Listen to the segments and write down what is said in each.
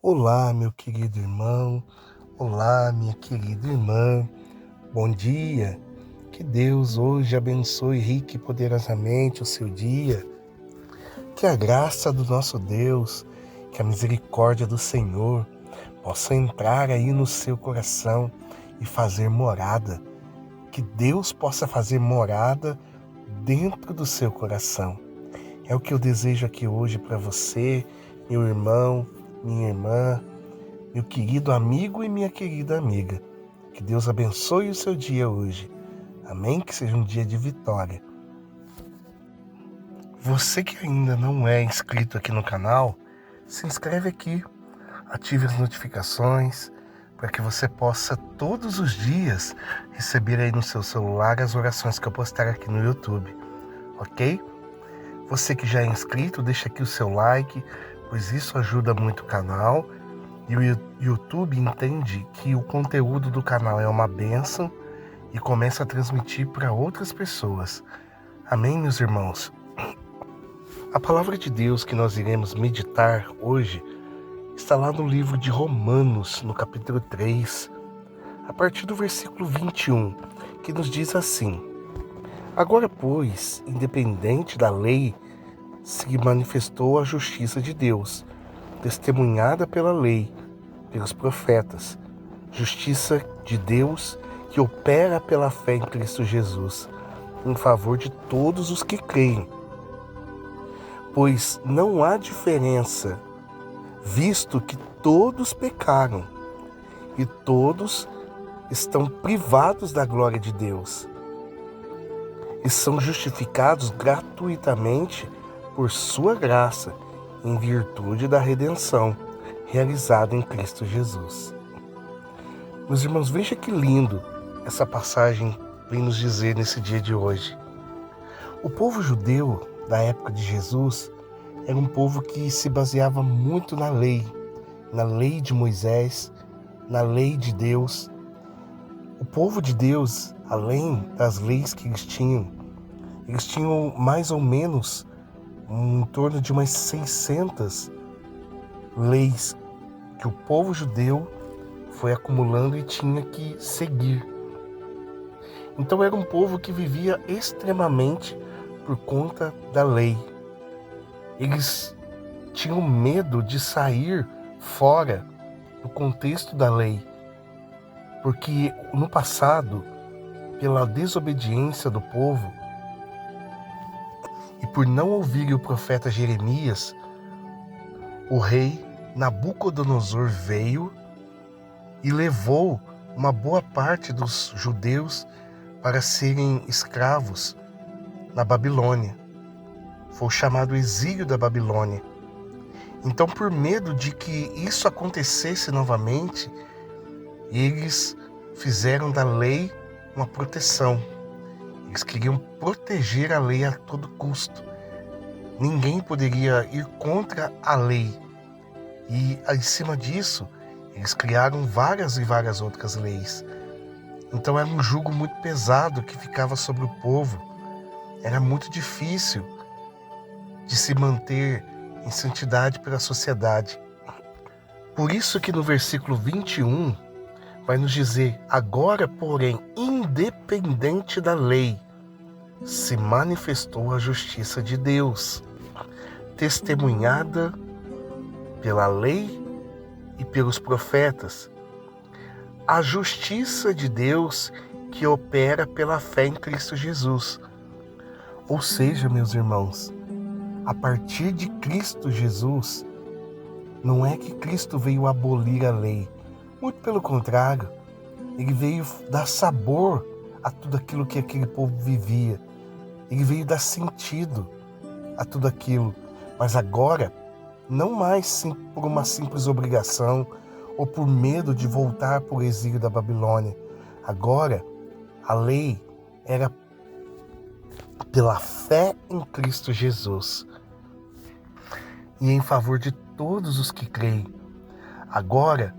Olá, meu querido irmão. Olá, minha querida irmã. Bom dia. Que Deus hoje abençoe rica e poderosamente o seu dia. Que a graça do nosso Deus, que a misericórdia do Senhor possa entrar aí no seu coração e fazer morada. Que Deus possa fazer morada dentro do seu coração. É o que eu desejo aqui hoje para você, meu irmão, minha irmã, meu querido amigo e minha querida amiga. Que Deus abençoe o seu dia hoje. Amém? Que seja um dia de vitória. Você que ainda não é inscrito aqui no canal, se inscreve aqui, ative as notificações para que você possa todos os dias receber aí no seu celular as orações que eu postar aqui no YouTube, ok? Você que já é inscrito, deixa aqui o seu like, pois isso ajuda muito o canal. E o YouTube entende que o conteúdo do canal é uma bênção e começa a transmitir para outras pessoas. Amém, meus irmãos? A palavra de Deus que nós iremos meditar hoje está lá no livro de Romanos, no capítulo 3, a partir do versículo 21, que nos diz assim: Agora, pois, independente da lei, se manifestou a justiça de Deus, testemunhada pela lei, pelos profetas, justiça de Deus que opera pela fé em Cristo Jesus, em favor de todos os que creem. Pois não há diferença, visto que todos pecaram e todos estão privados da glória de Deus e são justificados gratuitamente por sua graça, em virtude da redenção realizada em Cristo Jesus. Meus irmãos, veja que lindo essa passagem vem nos dizer nesse dia de hoje. O povo judeu da época de Jesus era um povo que se baseava muito na lei de Moisés, na lei de Deus. O povo de Deus, além das leis que eles tinham mais ou menos em torno de umas 600 leis que o povo judeu foi acumulando e tinha que seguir. Então era um povo que vivia extremamente por conta da lei. Eles tinham medo de sair fora do contexto da lei, porque no passado, pela desobediência do povo e por não ouvir o profeta Jeremias, o rei Nabucodonosor veio e levou uma boa parte dos judeus para serem escravos na Babilônia. Foi o chamado exílio da Babilônia. Então, por medo de que isso acontecesse novamente, eles fizeram da lei uma proteção. Eles queriam proteger a lei a todo custo. Ninguém poderia ir contra a lei. E, em cima disso, eles criaram várias e várias outras leis. Então era um jugo muito pesado que ficava sobre o povo. Era muito difícil de se manter em santidade pela sociedade. Por isso que no versículo 21 vai nos dizer: agora, porém, independente da lei, se manifestou a justiça de Deus, testemunhada pela lei e pelos profetas, a justiça de Deus que opera pela fé em Cristo Jesus. Ou seja, meus irmãos, a partir de Cristo Jesus, não é que Cristo veio abolir a lei. Muito pelo contrário, ele veio dar sabor a tudo aquilo que aquele povo vivia. Ele veio dar sentido a tudo aquilo. Mas agora, não mais por uma simples obrigação ou por medo de voltar para o exílio da Babilônia. Agora, a lei era pela fé em Cristo Jesus e em favor de todos os que creem. Agora,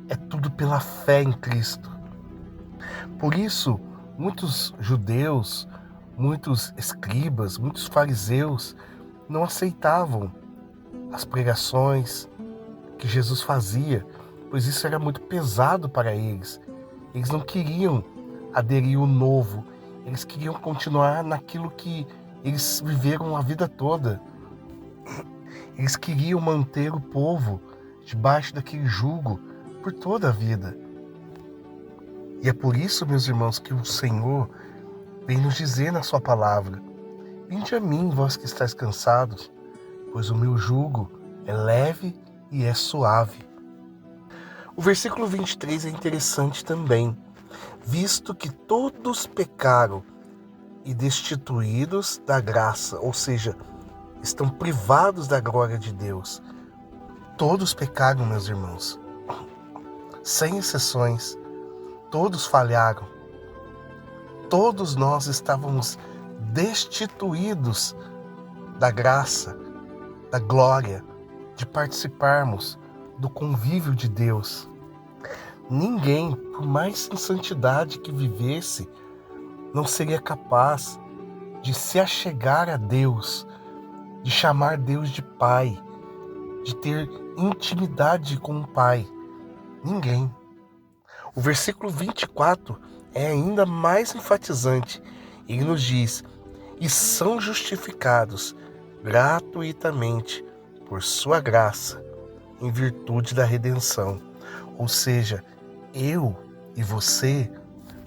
é tudo pela fé em Cristo. Por isso, muitos judeus, muitos escribas, muitos fariseus não aceitavam as pregações que Jesus fazia, pois isso era muito pesado para eles. Eles não queriam aderir ao novo, eles queriam continuar naquilo que eles viveram a vida toda. Eles queriam manter o povo debaixo daquele jugo por toda a vida. E é por isso, meus irmãos, que o Senhor vem nos dizer na sua palavra: vinde a mim, vós que estáis cansados, pois o meu jugo é leve e é suave. O versículo 23 é interessante também. Visto que todos pecaram e destituídos da graça, ou seja, estão privados da glória de Deus. Todos pecaram, meus irmãos. Sem exceções, todos falharam. Todos nós estávamos destituídos da graça, da glória, de participarmos do convívio de Deus. Ninguém, por mais em santidade que vivesse, não seria capaz de se achegar a Deus, de chamar Deus de Pai, de ter intimidade com o Pai. Ninguém. O versículo 24 é ainda mais enfatizante. Ele nos diz: e são justificados gratuitamente por sua graça, em virtude da redenção. Ou seja, eu e você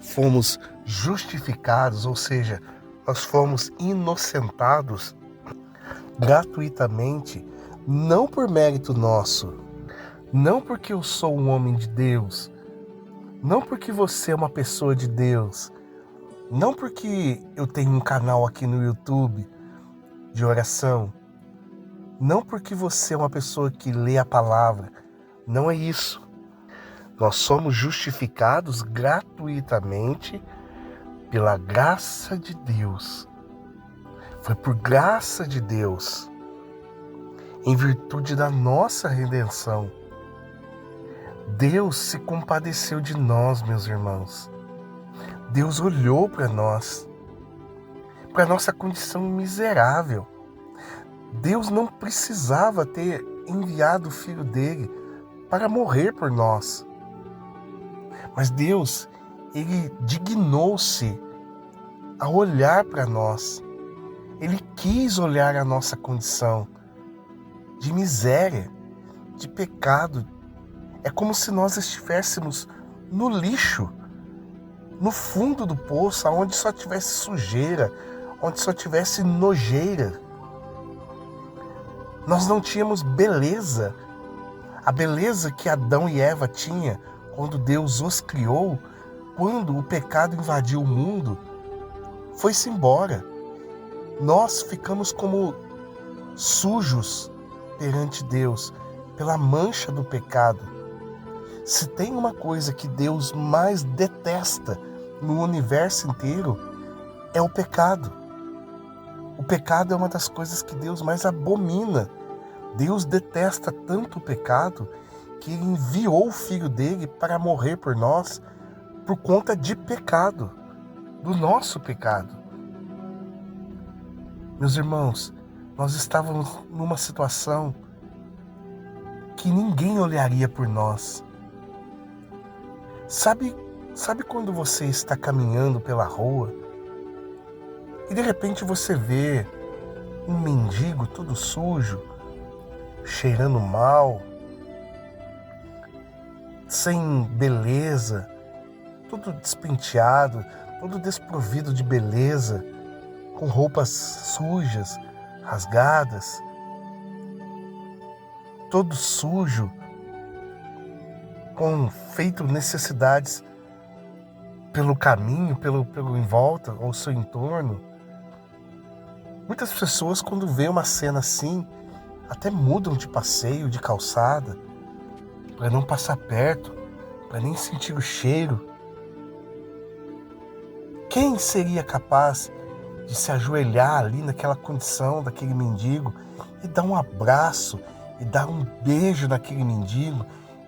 fomos justificados, ou seja, nós fomos inocentados gratuitamente, não por mérito nosso, não porque eu sou um homem de Deus, não porque você é uma pessoa de Deus, não porque eu tenho um canal aqui no YouTube de oração, não porque você é uma pessoa que lê a palavra, não é isso. Nós somos justificados gratuitamente pela graça de Deus. Foi por graça de Deus, em virtude da nossa redenção. Deus se compadeceu de nós, meus irmãos. Deus olhou para nós, para nossa condição miserável. Deus não precisava ter enviado o Filho dele para morrer por nós. Mas Deus, ele dignou-se a olhar para nós. Ele quis olhar a nossa condição de miséria, de pecado. É como se nós estivéssemos no lixo, no fundo do poço, onde só tivesse sujeira, onde só tivesse nojeira. Nós não tínhamos beleza. A beleza que Adão e Eva tinham quando Deus os criou, quando o pecado invadiu o mundo, foi-se embora. Nós ficamos como sujos perante Deus pela mancha do pecado. Se tem uma coisa que Deus mais detesta no universo inteiro, é o pecado. O pecado é uma das coisas que Deus mais abomina. Deus detesta tanto o pecado que ele enviou o Filho dele para morrer por nós por conta de pecado, do nosso pecado. Meus irmãos, nós estávamos numa situação que ninguém olharia por nós. Sabe quando você está caminhando pela rua e de repente você vê um mendigo todo sujo, cheirando mal, sem beleza, todo despenteado, todo desprovido de beleza, com roupas sujas, rasgadas, todo sujo, com feito necessidades pelo caminho, pelo em volta, ao seu entorno. Muitas pessoas, quando vê uma cena assim, até mudam de passeio, de calçada, para não passar perto, para nem sentir o cheiro. Quem seria capaz de se ajoelhar ali naquela condição daquele mendigo e dar um abraço e dar um beijo naquele mendigo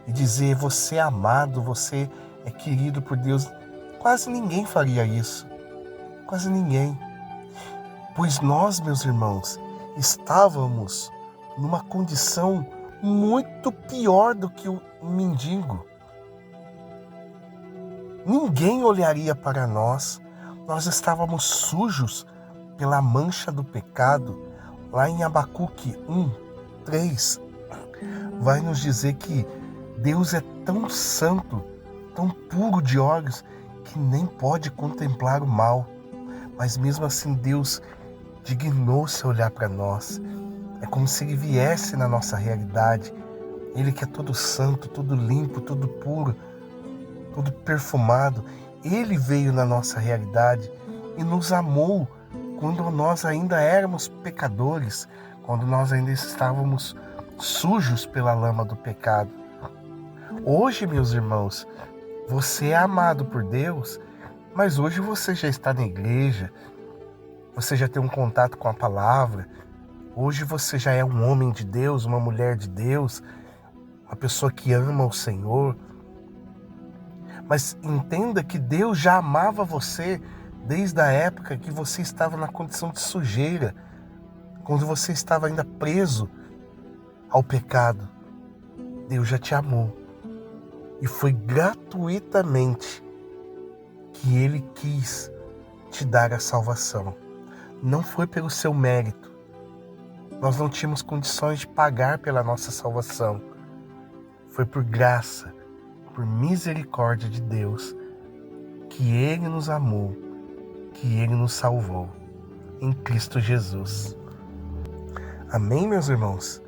e dizer: você é amado, você é querido por Deus? Quase ninguém faria isso. Quase ninguém. Pois nós, meus irmãos, estávamos numa condição muito pior do que o mendigo. Ninguém olharia para nós. Nós estávamos sujos pela mancha do pecado. Lá em Abacuque 1:3, vai nos dizer que Deus é tão santo, tão puro de olhos, que nem pode contemplar o mal. Mas mesmo assim Deus dignou-se a olhar para nós. É como se Ele viesse na nossa realidade. Ele que é todo santo, todo limpo, todo puro, todo perfumado. Ele veio na nossa realidade e nos amou quando nós ainda éramos pecadores, quando nós ainda estávamos sujos pela lama do pecado. Hoje, meus irmãos, você é amado por Deus, mas hoje você já está na igreja, você já tem um contato com a palavra, hoje você já é um homem de Deus, uma mulher de Deus, uma pessoa que ama o Senhor. Mas entenda que Deus já amava você desde a época que você estava na condição de sujeira, quando você estava ainda preso ao pecado. Deus já te amou. E foi gratuitamente que Ele quis te dar a salvação. Não foi pelo seu mérito. Nós não tínhamos condições de pagar pela nossa salvação. Foi por graça, por misericórdia de Deus, que Ele nos amou, que Ele nos salvou em Cristo Jesus. Amém, meus irmãos?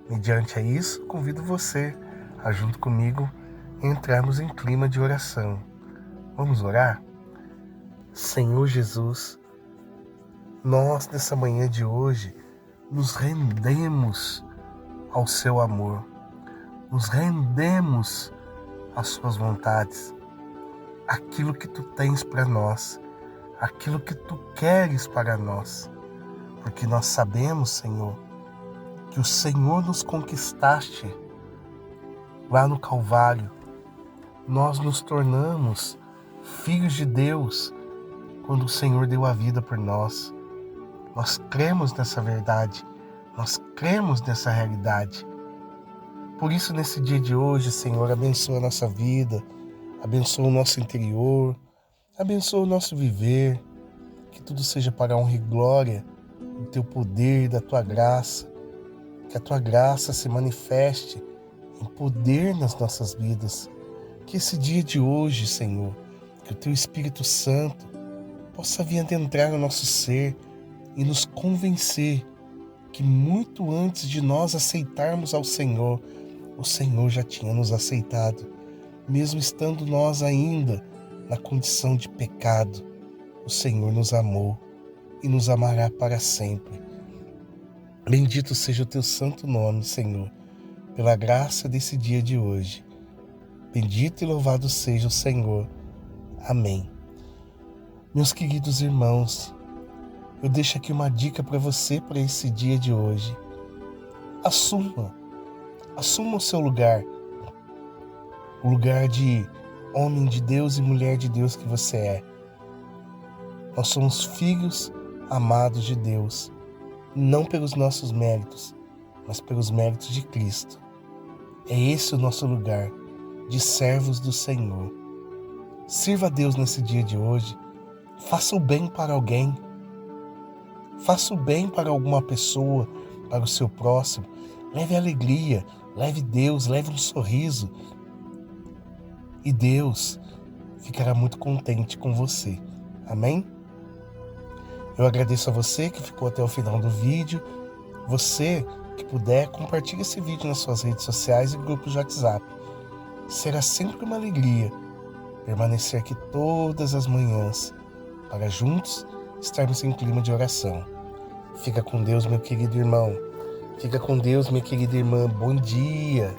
Mediante a isso, convido você a, junto comigo, entrarmos em clima de oração. Vamos orar? Senhor Jesus, nós nessa manhã de hoje nos rendemos ao seu amor, nos rendemos às suas vontades, aquilo que tu tens para nós, aquilo que tu queres para nós, porque nós sabemos, Senhor, que o Senhor nos conquistaste lá no Calvário. Nós nos tornamos filhos de Deus quando o Senhor deu a vida por nós. Nós cremos nessa verdade, nós cremos nessa realidade. Por isso, nesse dia de hoje, Senhor, abençoa a nossa vida, abençoa o nosso interior, abençoa o nosso viver, que tudo seja para a honra e glória do teu poder, da tua graça, que a tua graça se manifeste em poder nas nossas vidas. Que esse dia de hoje, Senhor, que o teu Espírito Santo possa vir adentrar no nosso ser e nos convencer que muito antes de nós aceitarmos ao Senhor, o Senhor já tinha nos aceitado, mesmo estando nós ainda na condição de pecado. O Senhor nos amou e nos amará para sempre. Bendito seja o teu santo nome, Senhor, pela graça desse dia de hoje. Bendito e louvado seja o Senhor. Amém. Meus queridos irmãos, eu deixo aqui uma dica para você para esse dia de hoje. Assuma o seu lugar, o lugar de homem de Deus e mulher de Deus que você é. Nós somos filhos amados de Deus, não pelos nossos méritos, mas pelos méritos de Cristo. É esse o nosso lugar, de servos do Senhor. Sirva a Deus nesse dia de hoje. Faça o bem para alguém. Faça o bem para alguma pessoa, para o seu próximo. Leve alegria, leve Deus, leve um sorriso. E Deus ficará muito contente com você. Amém? Eu agradeço a você que ficou até o final do vídeo. Você que puder, compartilhe esse vídeo nas suas redes sociais e grupos de WhatsApp. Será sempre uma alegria permanecer aqui todas as manhãs para juntos estarmos em clima de oração. Fica com Deus, meu querido irmão. Fica com Deus, minha querida irmã. Bom dia.